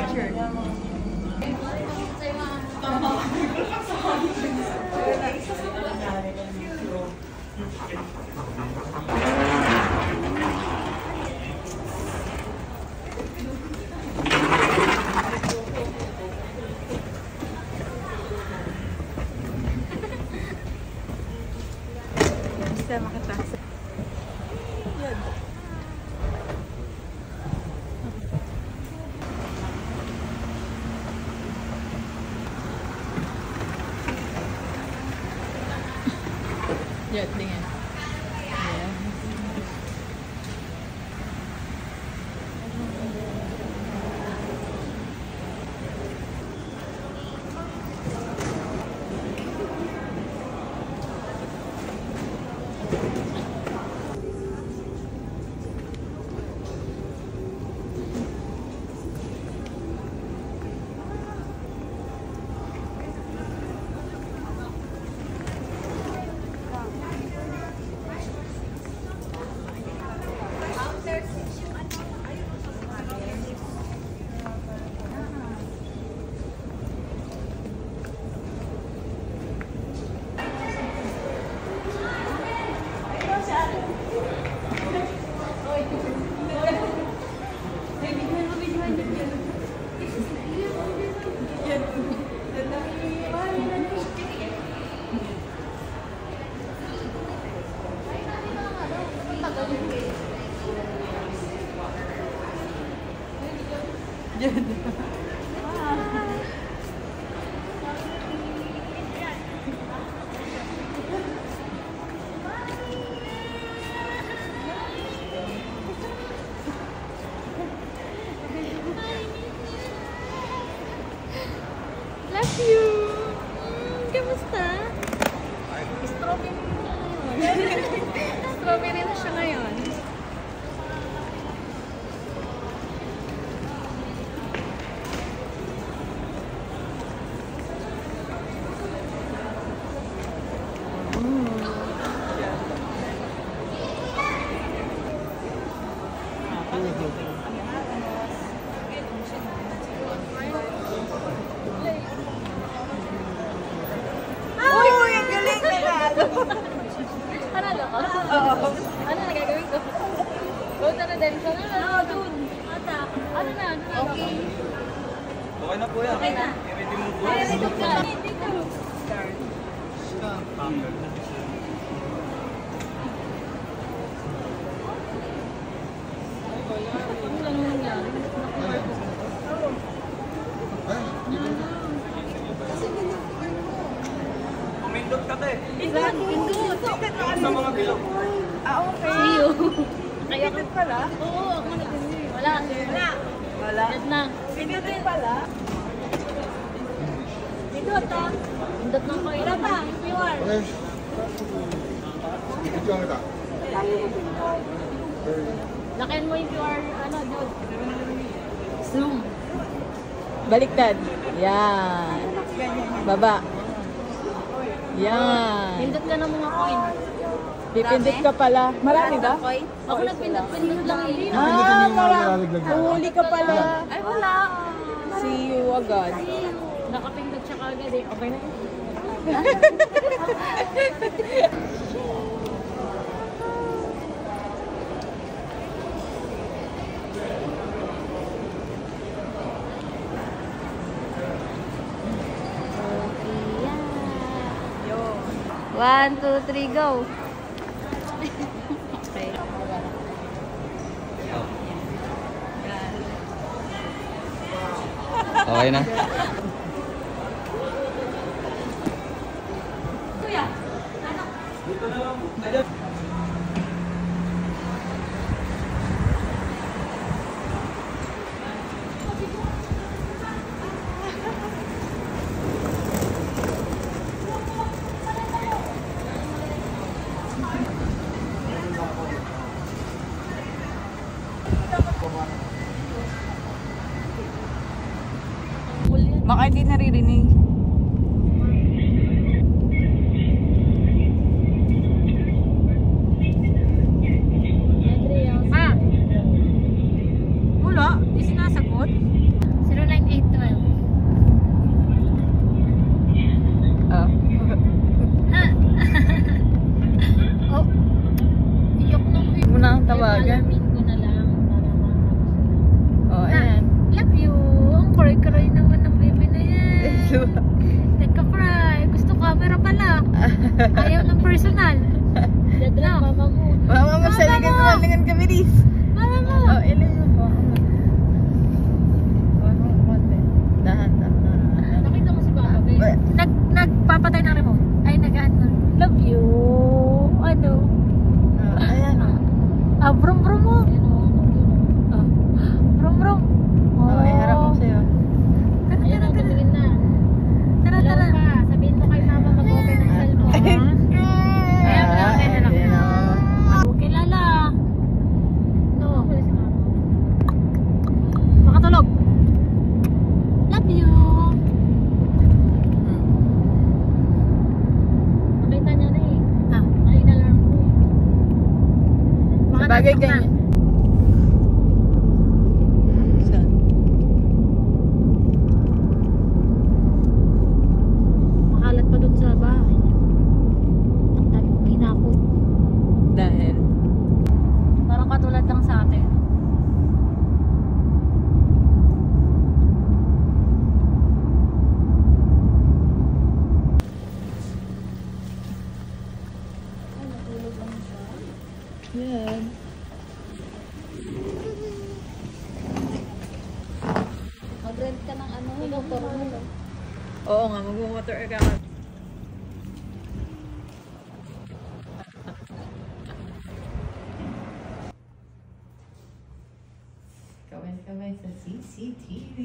picture. Basta makapasa. Yan. Yan, tingin. Ayan. Love you! Kamusta? Strawberry na ngayon. Strawberry na siya ngayon. Panalo ko? Oo. Ano na gagawin ko? Go to redemption? Ano na? Dun. Ata. Ano na? Okay. Okay na po yan. Okay na. I-ready mo po. Ay, dito ka. Dito. Start. Ano lang nangyari? Pumindot ka te. Ilan? Pindot. Sa mga bilog. Ah, okay. See you. Pindot pala? Oo, ako nag-pindot. Wala. Wala. Pindot na. Pindot pala? Pindot ah. Pindot na ko. Ilan pa? Pure. Video kita. Lakihan mo yung pure, ano, dude. Zoom. Baliktad. Yan. Baba. Yan. Pindot ka ng mga coin. Pipindit ka pala. Marami ba? Ako nagpindot-pindot lang eh. Ah, marami. Huli ka pala. Ay, wala. See you agad. Nakapindot siya kagad eh. Okay na yun. One, two, three, go. Okay. Okay na. Kuya, ano? Dito na lang. Ayan. Baka hindi naririnig. Ah! Wala, di sinasagot. 09 Ayaw ng personal. Dadra, mama mo. Mama mo, saligan kami, Riz. Mama mo. Oh, ilin mo po. Dahan. Nakita mo si Papa, be? Ba- Nagpapatay ng remote. Ay, nag-ano. Love you. Ano? Ayan o. Brum brum mo. Brum brum. Oh, ay harap mo sa'yo. Tara. Tara. Sabihin mo kay mama mag-open ng cellphone. Kaya mo lang, kaya na lang. Kilala. No. Makatulog. Love you. Nakita niya na eh. Ay, in-alarm ko eh. Bagay ganyan. Saan? Makalat pa dun sa bahay. Ang dami kong hinakot. Dahil. Parang katulad lang sa atin. Yan. Mag-rent ka ng ano, motor mo. Oo nga, mag-motor ka. Kaway sa CCTV.